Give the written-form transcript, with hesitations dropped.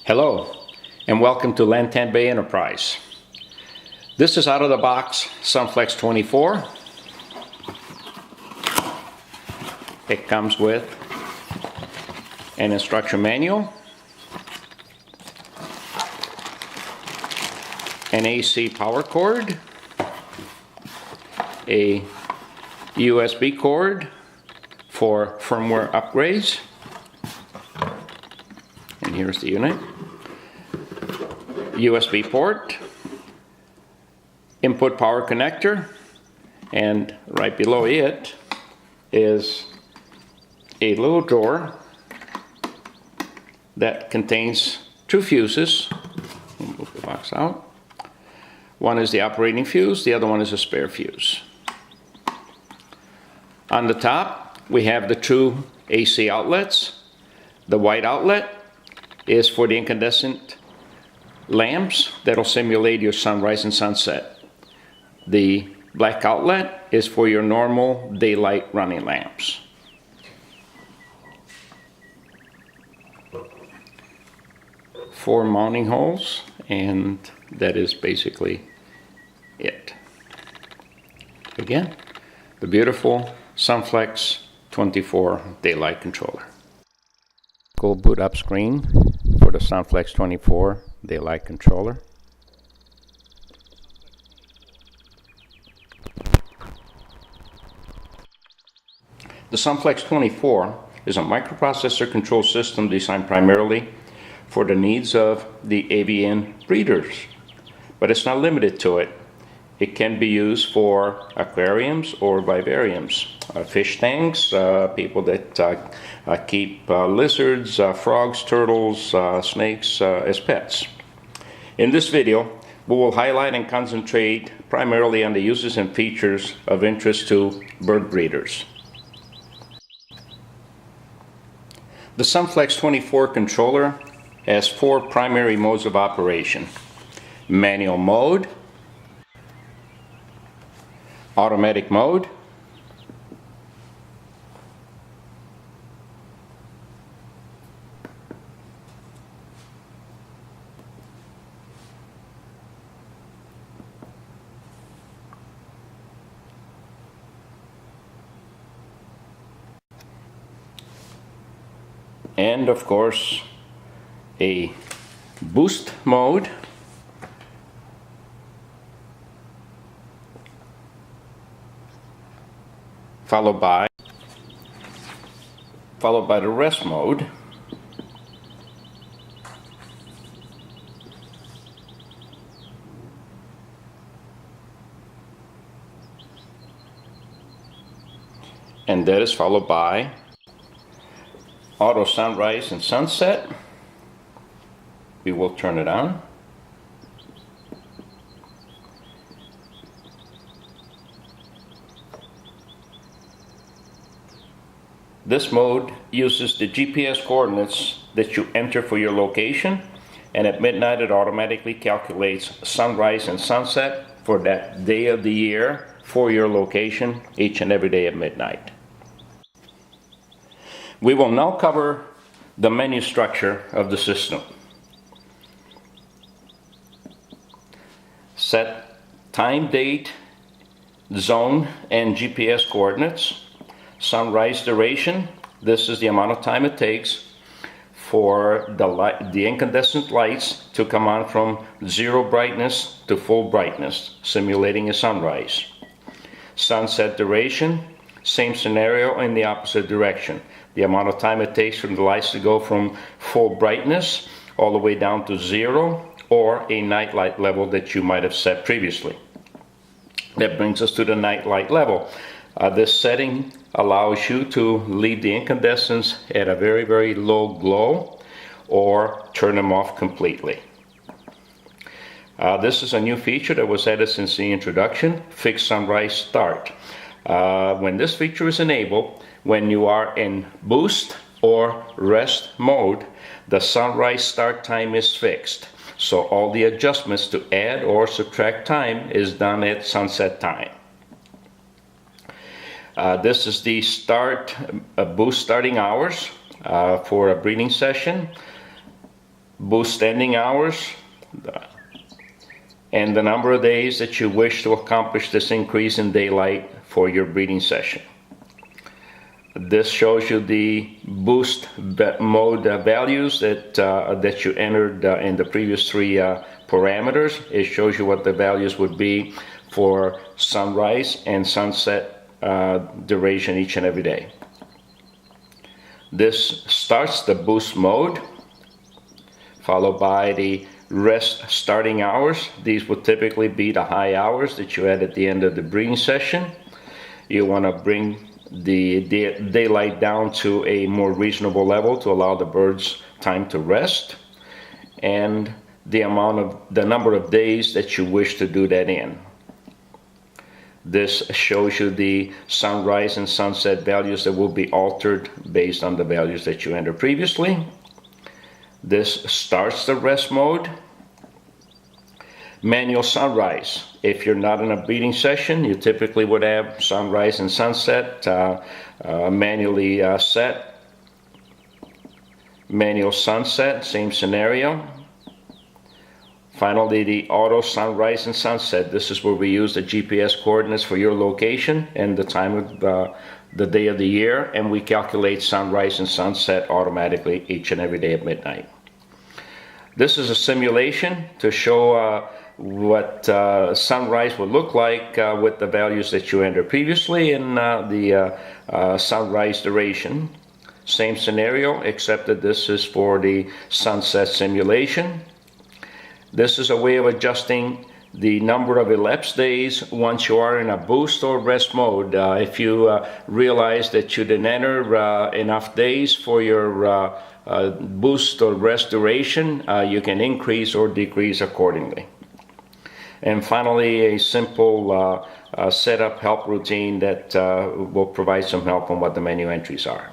Hello, and welcome to Lantan Bay Enterprise. This is out of the box Sunflex 24. It comes with an instruction manual, an AC power cord, a USB cord for firmware upgrades, and here's the unit. USB port, input power connector, and right below it is a little drawer that contains two fuses. Move the box out. One is the operating fuse, the other one is a spare fuse. On the top we have the two AC outlets. The white outlet is for the incandescent lamps that'll simulate your sunrise and sunset. The black outlet is for your normal daylight running lamps. Four mounting holes, and that is basically it. Again, the beautiful Sunflex 24 daylight controller. Go boot up screen for the Sunflex 24 daylight controller. The Sunflex 24 is a microprocessor control system designed primarily for the needs of the avian breeders, but it's not limited to it. It can be used for aquariums or vivariums, fish tanks, people that keep lizards, frogs, turtles, snakes as pets. In this video, we will highlight and concentrate primarily on the uses and features of interest to bird breeders. The Sunflex 24 controller has four primary modes of operation: manual mode, automatic mode, and of course a boost mode, followed by the rest mode, and that is followed by auto sunrise and sunset. We will turn it on. This mode uses the GPS coordinates that you enter for your location, and at midnight it automatically calculates sunrise and sunset for that day of the year for your location each and every day at midnight. We will now cover the menu structure of the system. Set time, date, zone, and GPS coordinates. Sunrise duration, this is the amount of time it takes for the incandescent lights to come on from zero brightness to full brightness, simulating a sunrise. Sunset duration, same scenario in the opposite direction. The amount of time it takes for the lights to go from full brightness all the way down to zero, or a night light level that you might have set previously. That brings us to the night light level. This setting allows you to leave the incandescents at a very, very low glow or turn them off completely. This is a new feature that was added since the introduction, Fixed Sunrise Start. When this feature is enabled, when you are in boost or rest mode, the sunrise start time is fixed. So all the adjustments to add or subtract time is done at sunset time. This is the boost starting hours for a breeding session. boost standing hours, and the number of days that you wish to accomplish this increase in daylight for your breeding session. This shows you the boost mode values that you entered in the previous three parameters. It shows you what the values would be for sunrise and sunset duration each and every day. This starts the boost mode, followed by the rest starting hours. These would typically be the high hours that you had at the end of the breeding session. You want to bring the daylight down to a more reasonable level to allow the birds time to rest, and the number of days that you wish to do that in. This shows you the sunrise and sunset values that will be altered based on the values that you entered previously. This starts the rest mode. Manual sunrise. If you're not in a breeding session, you typically would have sunrise and sunset manually set. Manual sunset, same scenario. Finally, the auto sunrise and sunset. This is where we use the GPS coordinates for your location and the time of the day of the year, and we calculate sunrise and sunset automatically each and every day at midnight. This is a simulation to show what sunrise would look like with the values that you entered previously in the sunrise duration. Same scenario, except that this is for the sunset simulation. This is a way of adjusting the number of elapsed days once you are in a boost or rest mode. If you realize that you didn't enter enough days for your boost or rest duration, you can increase or decrease accordingly. And finally, a simple setup help routine that will provide some help on what the menu entries are.